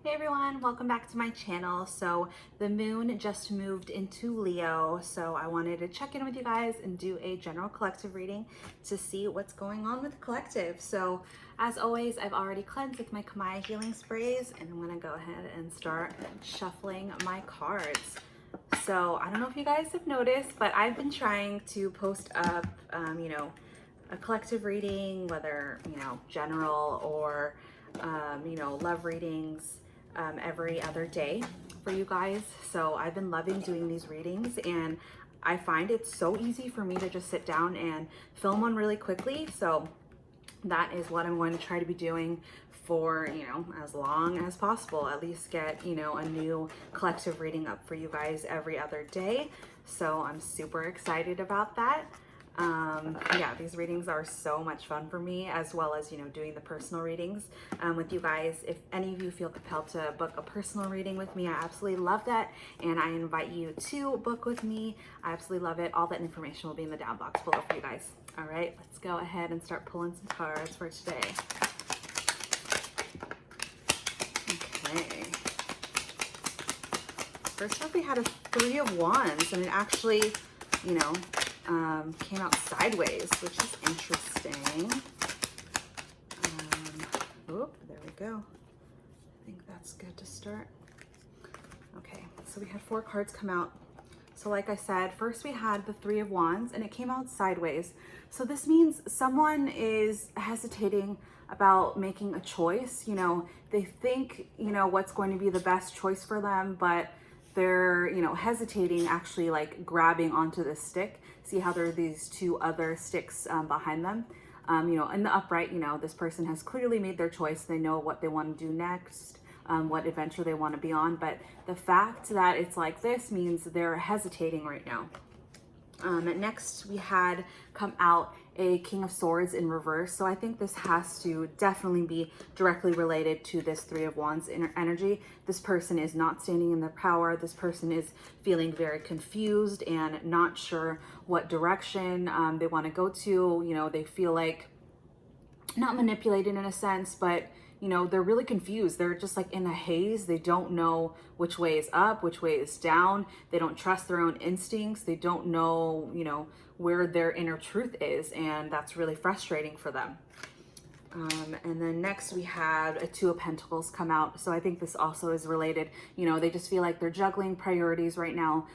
Hey everyone, welcome back to my channel. So the moon just moved into Leo, so I wanted to check in with you guys and do a general collective reading to see what's going on with the collective. So as always, I've already cleansed with my Kamaya healing sprays, and I'm gonna go ahead and start shuffling my cards. So I don't know if you guys have noticed, but I've been trying to post up, a collective reading, whether, general or, love readings, every other day for you guys. So I've been loving doing these readings, and I find it so easy for me to just sit down and film one really quickly. So that is what I'm going to try to be doing for, as long as possible. At least get, a new collective reading up for you guys every other day. So I'm super excited about that. Yeah, these readings are so much fun for me, as well as, doing the personal readings with you guys. If any of you feel compelled to book a personal reading with me, I absolutely love that. And I invite you to book with me. I absolutely love it. All that information will be in the down box below for you guys. All right, let's go ahead and start pulling some cards for today. Okay. First up, we had a Three of Wands, and it actually, came out sideways, which is interesting. There we go. I think that's good to start. Okay, so we had 4 cards come out. So like I said, first we had the Three of Wands, and it came out sideways. So this means someone is hesitating about making a choice. They think, what's going to be the best choice for them, but they're, hesitating, actually like grabbing onto the stick. See how there are these 2 other sticks behind them? In the upright, this person has clearly made their choice. They know what they want to do next, what adventure they want to be on. But the fact that it's like this means they're hesitating right now. Next, we had come out a King of Swords in reverse. So I think this has to definitely be directly related to this Three of Wands energy. This person is not standing in their power. This person is feeling very confused and not sure what direction they want to go to. They feel like not manipulated in a sense, but they're really confused. They're just like in a haze. They don't know which way is up, which way is down. They don't trust their own instincts. They don't know, where their inner truth is. And that's really frustrating for them. And then next we had a Two of Pentacles come out. So I think this also is related. They just feel like they're juggling priorities right now,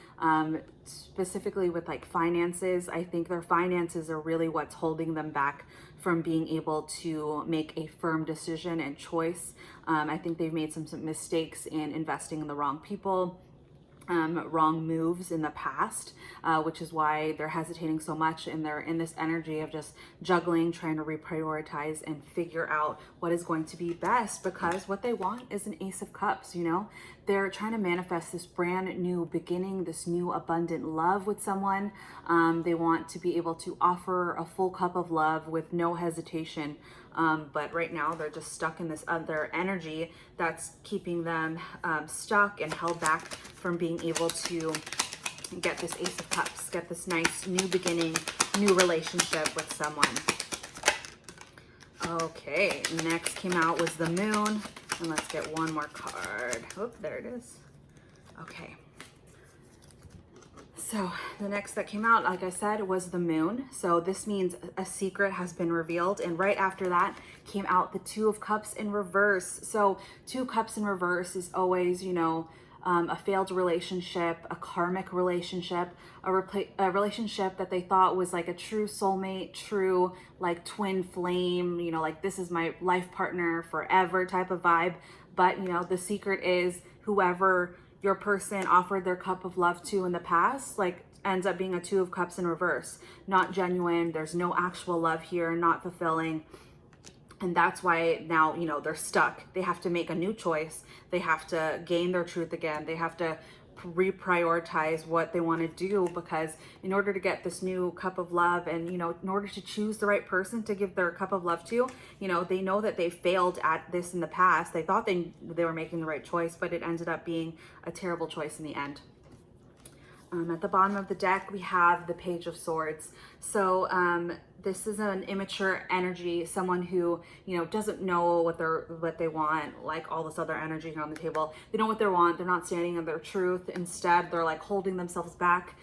specifically with like finances. I think their finances are really what's holding them back from being able to make a firm decision and choice. I think they've made some mistakes in investing in the wrong people. Wrong moves in the past, which is why they're hesitating so much, and they're in this energy of just juggling, trying to reprioritize and figure out what is going to be best, because what they want is an Ace of Cups. They're trying to manifest this brand new beginning, this new abundant love with someone. They want to be able to offer a full cup of love with no hesitation. But right now they're just stuck in this other energy that's keeping them stuck and held back from being able to get this Ace of Cups, get this nice new beginning, new relationship with someone. Okay, next came out was the Moon, and let's get one more card. Oh, there it is. Okay. So the next that came out, like I said, was the Moon. So this means a secret has been revealed. And right after that came out the Two of Cups in reverse. So Two Cups in reverse is always, a failed relationship, a karmic relationship, a relationship that they thought was like a true soulmate, true like twin flame, like this is my life partner forever type of vibe. But, the secret is whoever your person offered their cup of love to in the past, like ends up being a Two of Cups in reverse. Not genuine. There's no actual love here, not fulfilling. And that's why now, they're stuck. They have to make a new choice. They have to gain their truth again. They have to reprioritize what they want to do, because in order to get this new cup of love and, in order to choose the right person to give their cup of love to, they know that they failed at this in the past. They thought they were making the right choice, but it ended up being a terrible choice in the end. At the bottom of the deck, we have the Page of Swords. So this is an immature energy, someone who, you know, doesn't know what they want, like all this other energy here on the table. They know what they want. They're not standing in their truth. Instead, they're like holding themselves back.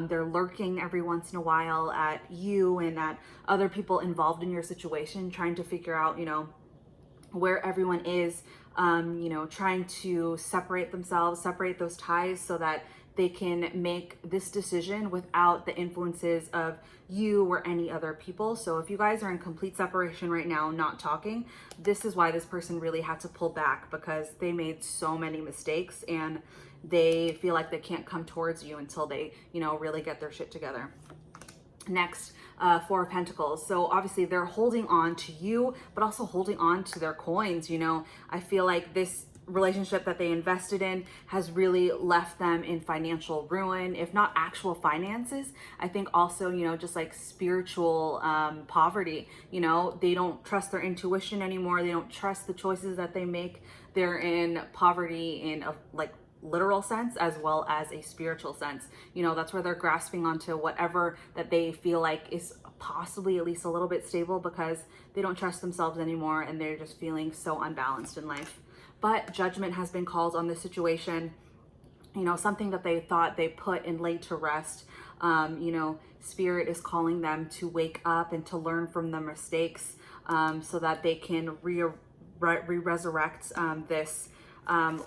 They're lurking every once in a while at you and at other people involved in your situation, trying to figure out, you know, where everyone is, you know, trying to separate themselves, separate those ties so that they can make this decision without the influences of you or any other people. So if you guys are in complete separation right now, not talking, this is why this person really had to pull back, because they made so many mistakes and they feel like they can't come towards you until they, you know, really get their shit together. Next, Four of Pentacles. So obviously they're holding on to you, but also holding on to their coins. You know, I feel like this relationship that they invested in has really left them in financial ruin, if not actual finances. I think also, you know, just like spiritual poverty. You know, they don't trust their intuition anymore. They don't trust the choices that they make. They're in poverty in a like literal sense as well as a spiritual sense. You know, that's where they're grasping onto whatever that they feel like is possibly at least a little bit stable, because they don't trust themselves anymore and they're just feeling so unbalanced in life. But judgment has been called on this situation. You know, something that they thought they put and laid to rest. You know, Spirit is calling them to wake up and to learn from their mistakes, so that they can resurrect this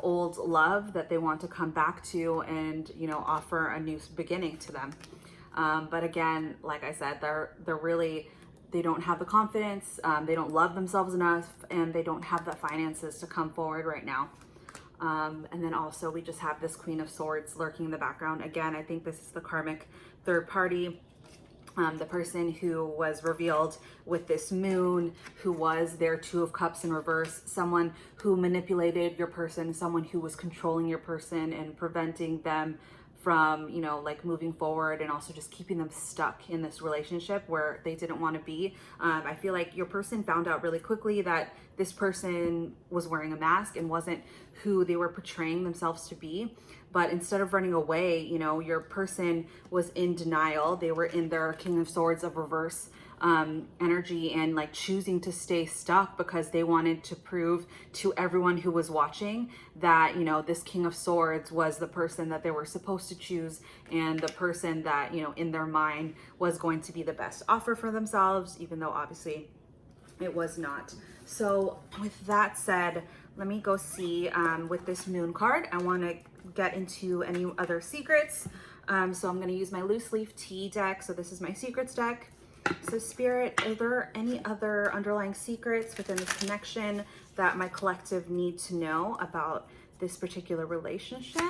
old love that they want to come back to and, you know, offer a new beginning to them. But again, like I said, they don't have the confidence, they don't love themselves enough, and they don't have the finances to come forward right now. And then also we just have this Queen of Swords lurking in the background. Again, I think this is the karmic third party, the person who was revealed with this moon, who was their Two of Cups in reverse, someone who manipulated your person, someone who was controlling your person and preventing them from, you know, like moving forward, and also just keeping them stuck in this relationship where they didn't want to be. I feel like your person found out really quickly that this person was wearing a mask and wasn't who they were portraying themselves to be. But instead of running away, you know, your person was in denial. They were in their King of Swords of reverse energy and like choosing to stay stuck because they wanted to prove to everyone who was watching that, you know, this King of Swords was the person that they were supposed to choose, and the person that, you know, in their mind was going to be the best offer for themselves, even though obviously it was not. So with that said, let me go see with this moon card. I want to get into any other secrets. So I'm going to use my loose leaf tea deck. So this is my secrets deck. So Spirit, are there any other underlying secrets within this connection that my collective need to know about this particular relationship?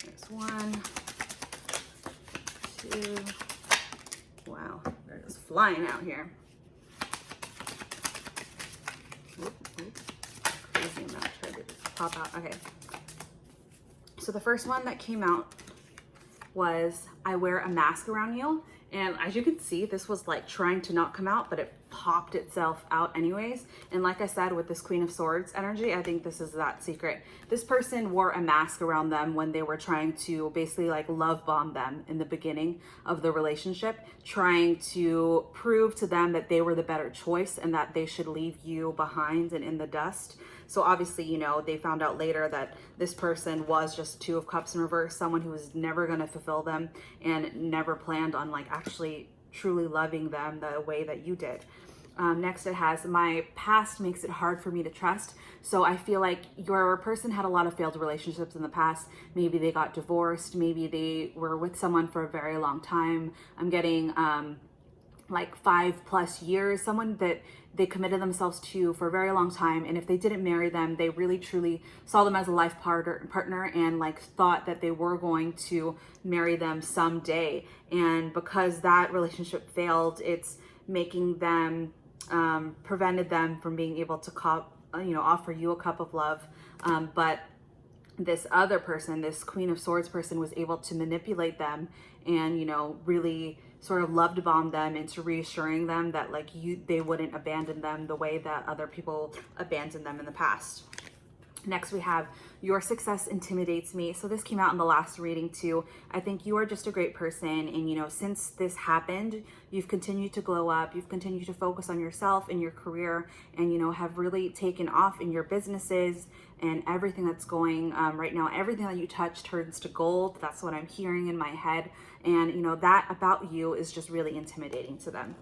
There's 1, 2, wow, they're just flying out here. Crazy amount, try to pop out. Okay. So the first one that came out was, I wear a mask around you. And as you can see, this was like trying to not come out, but it popped itself out anyways. And like I said, with this Queen of Swords energy, I think this is that secret. This person wore a mask around them when they were trying to basically like love bomb them in the beginning of the relationship, trying to prove to them that they were the better choice and that they should leave you behind and in the dust. So obviously, you know, they found out later that this person was just Two of Cups in reverse, someone who was never going to fulfill them and never planned on like actually truly loving them the way that you did. Next, it has, my past makes it hard for me to trust. So I feel like your person had a lot of failed relationships in the past. Maybe they got divorced. Maybe they were with someone for a very long time. I'm getting like 5+ years, someone that they committed themselves to for a very long time. And if they didn't marry them, they really truly saw them as a life partner and like thought that they were going to marry them someday. And because that relationship failed, it's making them, prevented them from being able to offer you a cup of love. But this other person, this Queen of Swords person, was able to manipulate them and, you know, really sort of loved bomb them into reassuring them that like they wouldn't abandon them the way that other people abandoned them in the past. Next, we have your success intimidates me. So this came out in the last reading too. I think you are just a great person. And, you know, since this happened, you've continued to glow up. You've continued to focus on yourself and your career and, you know, have really taken off in your businesses and everything that's going right now. Everything that you touch turns to gold. That's what I'm hearing in my head. And, you know, that about you is just really intimidating to them.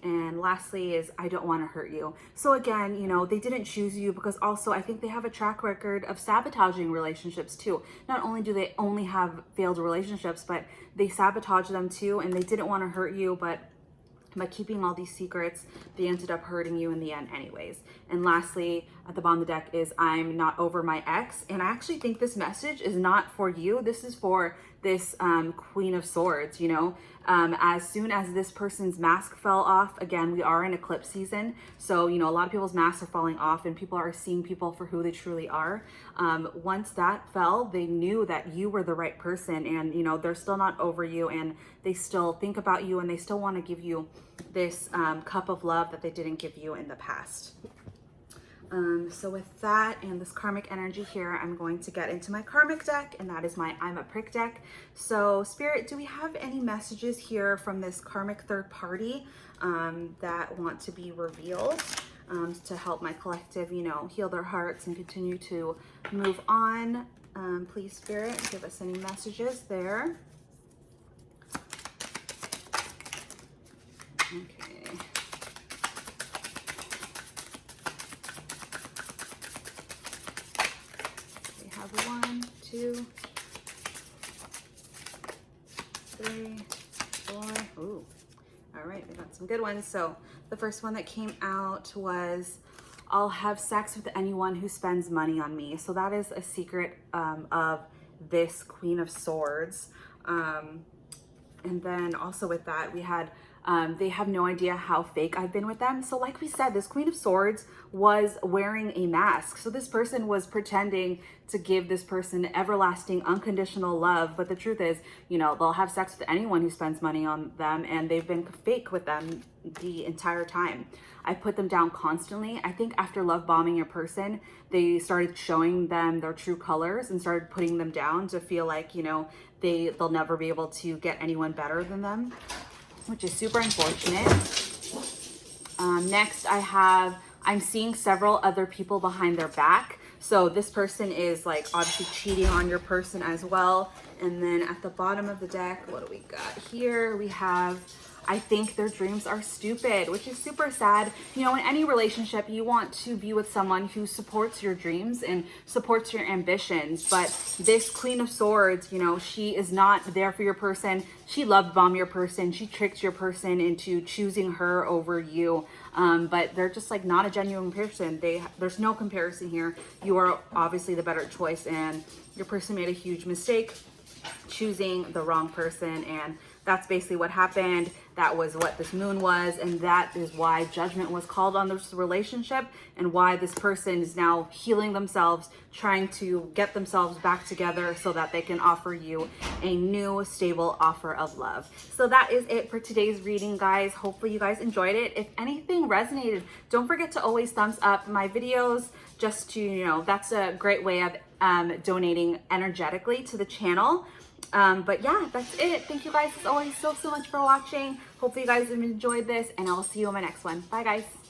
And lastly is, I don't want to hurt you. So again, you know, they didn't choose you because also I think they have a track record of sabotaging relationships too. Not only do they only have failed relationships, but they sabotage them too. And they didn't want to hurt you, but by keeping all these secrets, they ended up hurting you in the end anyways. And lastly, at the bottom of the deck is, I'm not over my ex. And I actually think this message is not for you. This is for this Queen of Swords, you know. As soon as this person's mask fell off, again, we are in eclipse season. So, you know, a lot of people's masks are falling off and people are seeing people for who they truly are. Once that fell, they knew that you were the right person and, you know, they're still not over you and they still think about you and they still want to give you this cup of love that they didn't give you in the past. So with that and this karmic energy here, I'm going to get into my karmic deck, and that is my I'm a Prick deck. So Spirit, do we have any messages here from this karmic third party that want to be revealed to help my collective, you know, heal their hearts and continue to move on? Please, Spirit, give us any messages there. Okay. One, two, three, four. Ooh. All right, we got some good ones. So the first one that came out was, I'll have sex with anyone who spends money on me. So that is a secret of this Queen of Swords. And then also with that, we had they have no idea how fake I've been with them. So like we said, this Queen of Swords was wearing a mask. So this person was pretending to give this person everlasting, unconditional love. But the truth is, you know, they'll have sex with anyone who spends money on them, and they've been fake with them the entire time. I put them down constantly. I think after love bombing your person, they started showing them their true colors and started putting them down to feel like, you know, they'll never be able to get anyone better than them, which is super unfortunate. Next, I'm seeing several other people behind their back. So this person is like obviously cheating on your person as well. And then at the bottom of the deck, what do we got here? We have, I think their dreams are stupid, which is super sad. You know, in any relationship, you want to be with someone who supports your dreams and supports your ambitions. But this Queen of Swords, you know, she is not there for your person. She love bombed your person. She tricked your person into choosing her over you. But they're just like not a genuine person. There's no comparison here. You are obviously the better choice, and your person made a huge mistake choosing the wrong person, and that's basically what happened. That was what this moon was, and that is why judgment was called on this relationship, and why this person is now healing themselves, trying to get themselves back together so that they can offer you a new stable offer of love. So that is it for today's reading, guys. Hopefully you guys enjoyed it. If anything resonated, don't forget to always thumbs up my videos, just to, you know, that's a great way of donating energetically to the channel. But yeah, that's it. Thank you guys as always so much for watching. Hopefully you guys have enjoyed this, and I'll see you in my next one. Bye guys.